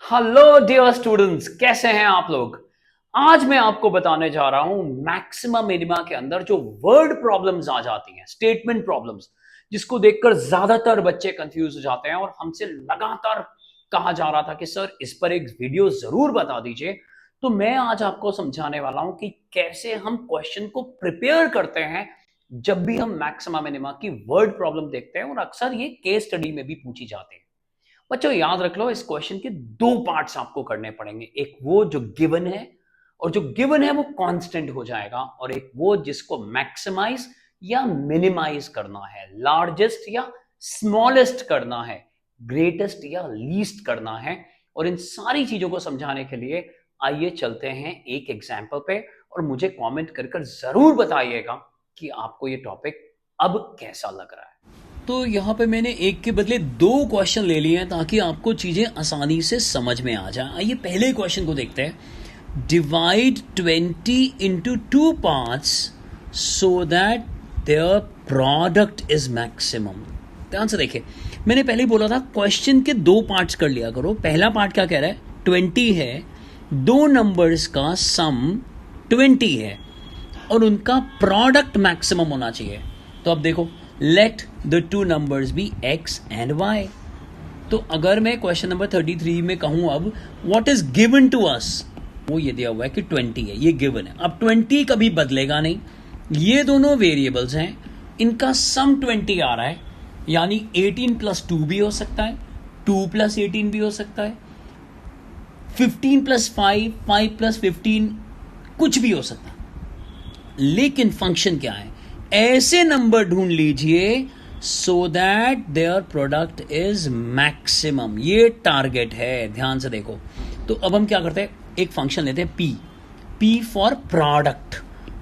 Hello dear students, कैसे हैं आप लोग। आज मैं आपको बताने जा रहा हूं मैक्सिमा मिनिमा के अंदर जो वर्ड प्रॉब्लम्स आ जाती हैं, स्टेटमेंट प्रॉब्लम्स, जिसको देखकर ज्यादातर बच्चे कंफ्यूज हो जाते हैं और हमसे लगातार कहा जा रहा था कि सर इस पर एक वीडियो जरूर बता दीजिए। तो मैं आज आपको समझाने वाला हूं कि कैसे हम क्वेश्चन को प्रिपेयर करते हैं जब भी हम मैक्सिमा मिनिमा की वर्ड प्रॉब्लम देखते हैं, और अक्सर ये केस स्टडी में भी पूछी जाती है। बच्चों याद रख लो, इस क्वेश्चन के दो पार्ट्स आपको करने पड़ेंगे। एक वो जो गिवन है, और जो गिवन है वो कांस्टेंट हो जाएगा, और एक वो जिसको मैक्सिमाइज या मिनिमाइज करना है, लार्जेस्ट या स्मॉलेस्ट करना है, ग्रेटेस्ट या लीस्ट करना है। और इन सारी चीजों को समझाने के लिए आइए चलते हैं एक एग्जाम्पल पे, और मुझे कमेंट कर कर जरूर बताइएगा कि आपको ये टॉपिक अब कैसा लग रहा है। तो यहाँ पे मैंने एक के बदले दो क्वेश्चन ले लिए हैं ताकि आपको चीज़ें आसानी से समझ में आ जाए। आइए पहले क्वेश्चन को देखते हैं। Divide 20 into 2 parts so that their product is maximum. ध्यान से देखिए, मैंने पहले ही बोला था क्वेश्चन के दो पार्ट्स कर लिया करो। पहला पार्ट क्या कह रहा है, 20 है, दो नंबर्स का सम 20 है और उनका प्रोडक्ट मैक्सिमम होना चाहिए। तो अब देखो, let the two numbers be x and y। तो अगर मैं क्वेश्चन नंबर 33 में कहूं अब what is given to us, वो ये दिया हुआ है कि 20 है, ये गिवन है। अब 20 कभी बदलेगा नहीं, ये दोनों वेरिएबल्स हैं, इनका सम 20 आ रहा है, यानी 18 प्लस 2 भी हो सकता है, 2 प्लस 18 भी हो सकता है, 15 प्लस 5, 5 प्लस 15, कुछ भी हो सकता है। लेकिन फंक्शन क्या है, ऐसे नंबर ढूंढ लीजिए so that their product is maximum. ये टारगेट है, ध्यान से देखो। तो अब हम क्या करते हैं, एक फंक्शन लेते हैं p फॉर प्रोडक्ट,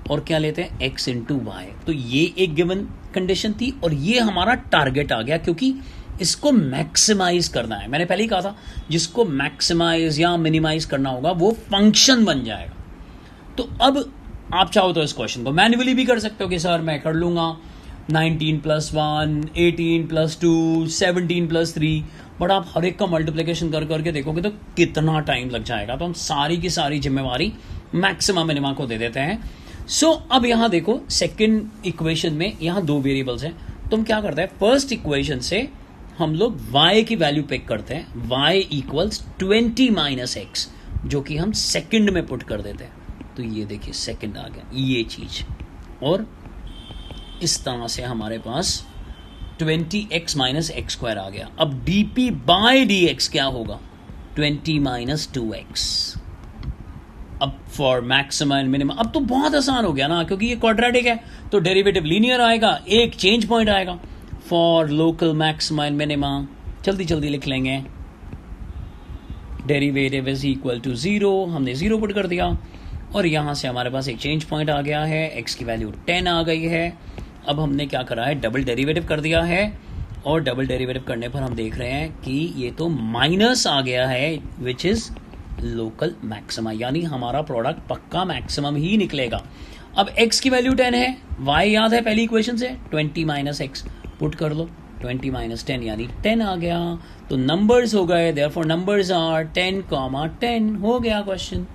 और क्या लेते हैं x इंटू वाई। तो ये एक गिवन कंडीशन थी और ये हमारा टारगेट आ गया, क्योंकि इसको मैक्सिमाइज करना है। मैंने पहले ही कहा था जिसको मैक्सिमाइज या मिनिमाइज करना होगा वो फंक्शन बन जाएगा। तो अब आप चाहो तो इस क्वेश्चन को मैन्युअली भी कर सकते हो कि सर मैं कर लूंगा 19 प्लस 1, 18 प्लस 2, 17 प्लस 3, बट आप हर एक का मल्टीप्लिकेशन कर करके देखोगे तो कितना टाइम लग जाएगा। तो हम सारी की सारी जिम्मेवारी मैक्सिमा मिनिमा को दे देते हैं। सो अब यहां देखो, सेकेंड इक्वेशन में यहां दो वेरिएबल्स हैं। तो हम क्या करते हैं, फर्स्ट इक्वेशन से हम लोग y की वैल्यू पिक करते हैं, y इक्वल्स 20 माइनस एक्स, जो कि हम सेकेंड में पुट कर देते हैं। तो ये देखिए सेकंड आ गया ये चीज, और इस तरह से हमारे पास 20x माइनस एक्स स्क्वायर आ गया। अब dp बाय dx क्या होगा, 20 माइनस 2x। अब फॉर मैक्सिमा एंड मिनिमा, अब तो बहुत आसान हो गया ना, क्योंकि ये क्वाड्रेटिक है तो डेरिवेटिव लीनियर आएगा, एक चेंज पॉइंट आएगा। For local maxima and minima जल्दी जल्दी लिख लेंगे, डेरिवेटिव इज इक्वल टू 0, हमने 0 पुट कर दिया, और यहां से हमारे पास एक चेंज पॉइंट आ गया है, x की वैल्यू 10 आ गई है। अब हमने क्या करा है, डबल डेरिवेटिव कर दिया है, और डबल डेरिवेटिव करने पर हम देख रहे हैं कि ये तो माइनस आ गया है, विच इज लोकल मैक्सिमा, यानी हमारा प्रोडक्ट पक्का मैक्सिमम ही निकलेगा। अब x की वैल्यू 10 है, y याद है पहली इक्वेशन से, 20 माइनस एक्स पुट कर लो, 20 माइनस 10 यानी 10 आ गया। तो नंबर्स हो गए, देयरफॉर नंबर्स आर 10, 10 हो गया क्वेश्चन।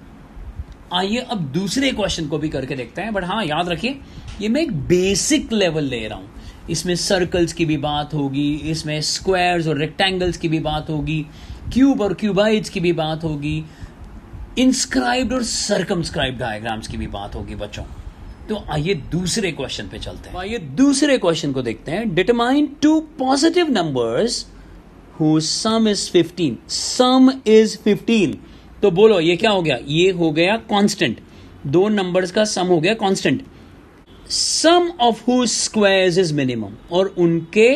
आइए अब दूसरे क्वेश्चन को भी करके देखते हैं, बट हाँ याद रखिए ये मैं एक बेसिक लेवल ले रहा हूं। इसमें सर्कल्स की भी बात होगी, इसमें स्क्वायर्स और रेक्टेंगल्स की भी बात होगी, क्यूब और क्यूबाइड्स की भी बात होगी, इंस्क्राइब्ड और सर्कमस्क्राइब्ड डायग्राम्स की भी बात होगी बच्चों। तो आइए दूसरे क्वेश्चन पे चलते हैं। आइए दूसरे क्वेश्चन को देखते हैं। Determine two positive numbers whose sum is 15, sum is 15। तो बोलो ये क्या हो गया, ये हो गया कांस्टेंट, दो नंबर्स का सम हो गया constant. Sum of whose squares is minimum, और उनके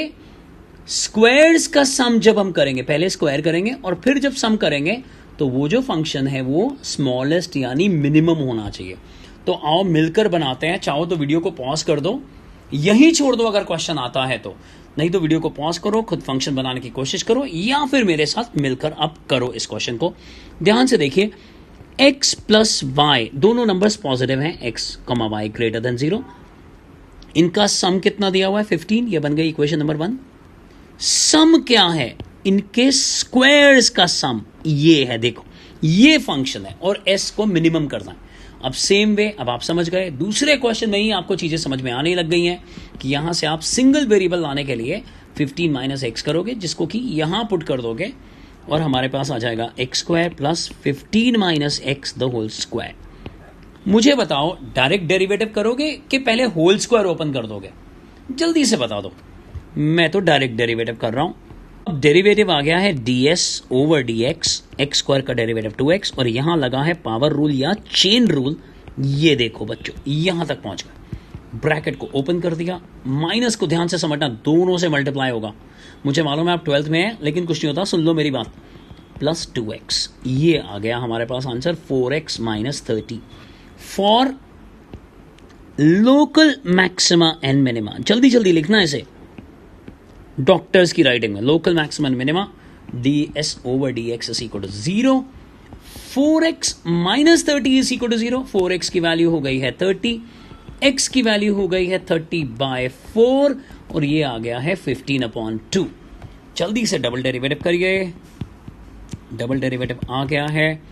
स्क्वायर्स का सम जब हम करेंगे, पहले स्क्वायर करेंगे और फिर जब सम करेंगे, तो वो जो फंक्शन है वो स्मॉलेस्ट यानी मिनिमम होना चाहिए। तो आओ मिलकर बनाते हैं। चाहो तो वीडियो को पॉज कर दो, यही छोड़ दो अगर क्वेश्चन आता है तो, नहीं तो वीडियो को पॉज करो, खुद फंक्शन बनाने की कोशिश करो, या फिर मेरे साथ मिलकर आप करो इस क्वेश्चन को। ध्यान से देखिए, x प्लस वाई, दोनों नंबर्स पॉजिटिव हैं, x कमा वाई ग्रेटर देन 0। इनका सम कितना दिया हुआ है 15, ये बन गई इक्वेशन नंबर 1। सम क्या है, इनके स्क्वायर्स का सम ये है। देखो ये फंक्शन है और एस को मिनिमम करना है। अब सेम वे, अब आप समझ गए, दूसरे क्वेश्चन में ही आपको चीजें समझ में आने लग गई हैं कि यहां से आप सिंगल वेरिएबल लाने के लिए 15 माइनस एक्स करोगे, जिसको कि यहां पुट कर दोगे और हमारे पास आ जाएगा x square plus 15 minus x the whole square. मुझे बताओ डायरेक्ट डेरिवेटिव करोगे कि पहले होल स्क्वायर ओपन कर दोगे? जल्दी से बता दो। मैं तो डायरेक्ट डेरिवेटिव कर रहा हूं। अब डेरिवेटिव आ गया है ds over dx, x square का डेरिवेटिव 2x, और यहां लगा है पावर रूल या चेन रूल। ये देखो बच्चों, यहां तक पहुंच गए। ब्रैकेट को ओपन कर दिया, माइनस को ध्यान से समझना, दोनों से मल्टीप्लाई होगा। मुझे मालूम है आप 12th में हैं, लेकिन कुछ नहीं होता, सुन लो मेरी बात। प्लस 2x, ये आ गया हमारे पास answer 4x minus 30 for local maxima and minima. जल्दी जल्दी लिखना इसे डॉक्टर्स की राइटिंग में। Local maxima and minima ds over dx is equal to 0, 4x minus 30 is equal to 0। 4x की वैल्यू हो गई है 30, x की वैल्यू हो गई है 30/4 और ये आ गया है 15/2। जल्दी से डबल डेरिवेटिव करिए। डबल डेरिवेटिव आ गया है,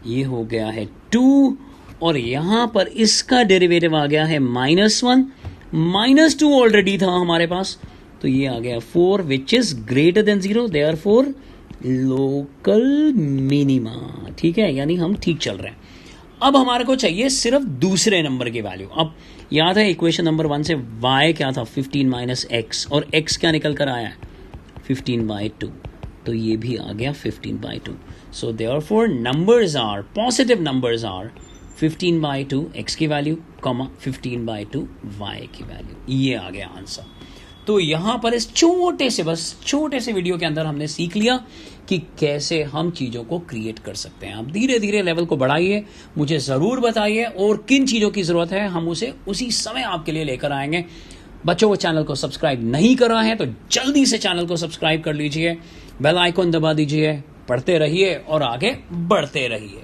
ये हो गया है 2 और यहां पर इसका डेरिवेटिव आ गया है -1, -2 ऑलरेडी था हमारे पास, तो ये आ गया 4 which is greater than 0, therefore local minima. ठीक है, यानी हम ठीक चल रहे हैं। अब हमारे को चाहिए सिर्फ दूसरे नंबर की वैल्यू। अब याद है इक्वेशन नंबर 1 से y क्या था 15 माइनस एक्स, और x क्या निकल कर आया है 15/2, तो ये भी आ गया 15/2। So therefore numbers are, positive numbers are 15/2 x की वैल्यू, 15/2 y की वैल्यू। ये आ गया आंसर। तो यहां पर इस छोटे से वीडियो के अंदर हमने सीख लिया कि कैसे हम चीजों को क्रिएट कर सकते हैं। आप धीरे धीरे लेवल को बढ़ाइए, मुझे जरूर बताइए और किन चीजों की जरूरत है, हम उसे उसी समय आपके लिए लेकर आएंगे। बच्चों को चैनल को सब्सक्राइब नहीं करा है तो जल्दी से चैनल को सब्सक्राइब कर लीजिए, बेल आइकॉन दबा दीजिए, पढ़ते रहिए और आगे बढ़ते रहिए।